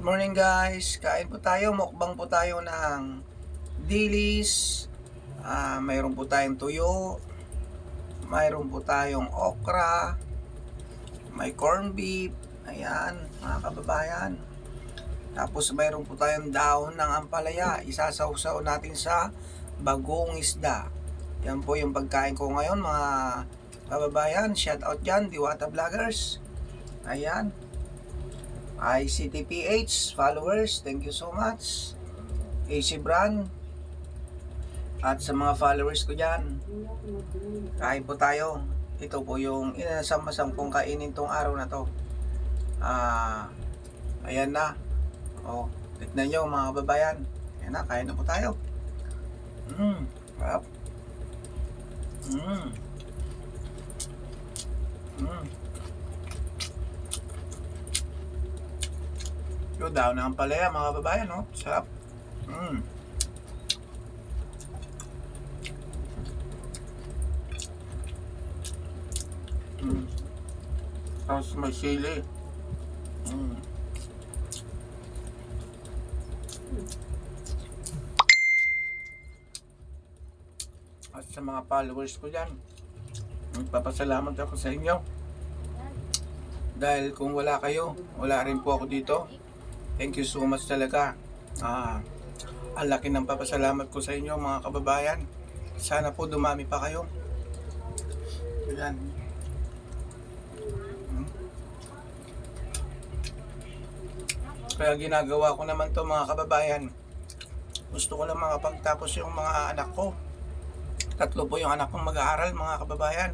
Morning guys, kain po tayo, mukbang po tayo ng dilis. Mayroon po tayong tuyo, mayroon po tayong okra, may corn beef, ayan mga kababayan. Tapos mayroon po tayong dahon ng ampalaya, isasawsaw natin sa bagong isda. Yan po yung pagkain ko ngayon mga kababayan. Shout out dyan, Diwata Vloggers. Ayan, ICTPH followers, thank you so much. AC Brand at sa mga followers ko dyan, kain po tayo. Ito po yung inasam-asam kong kainin tong araw na to. Ayan na. Tignan nyo mga kababayan. Ayan na, kain na po tayo. Sarap. Yung daw ng ampalaya mga kababayan, no? Sarap. Tapos may sili. At sa mga followers ko dyan, magpapasalamat ako sa inyo. Dahil kung wala kayo, wala rin po ako dito. Thank you so much talaga. Ang laki ng papasalamat ko sa inyo mga kababayan. Sana po dumami pa kayo. Ayan. Kaya ginagawa ko naman to mga kababayan. Gusto ko lang makapagtapos yung mga anak ko. 3 po yung anak kong mag-aaral mga kababayan.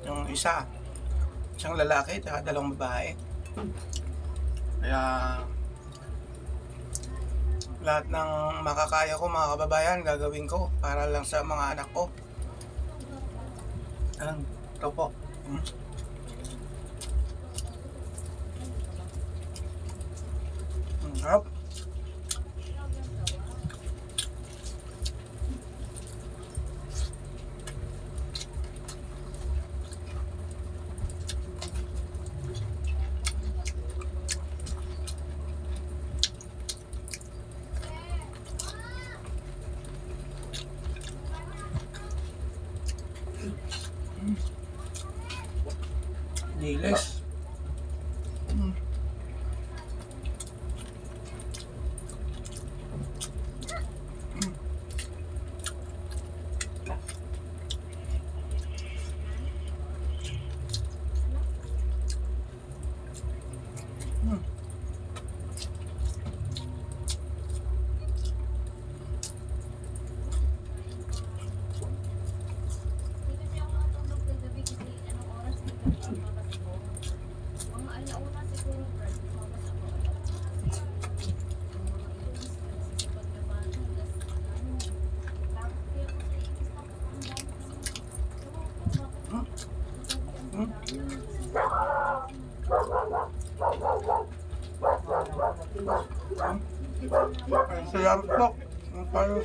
Yung isang lalaki at 2 babae. Kaya lahat ng makakaya ko mga kababayan gagawin ko para lang sa mga anak ko. Ito po. Sarap. Dilis. Salamat po. Ang payo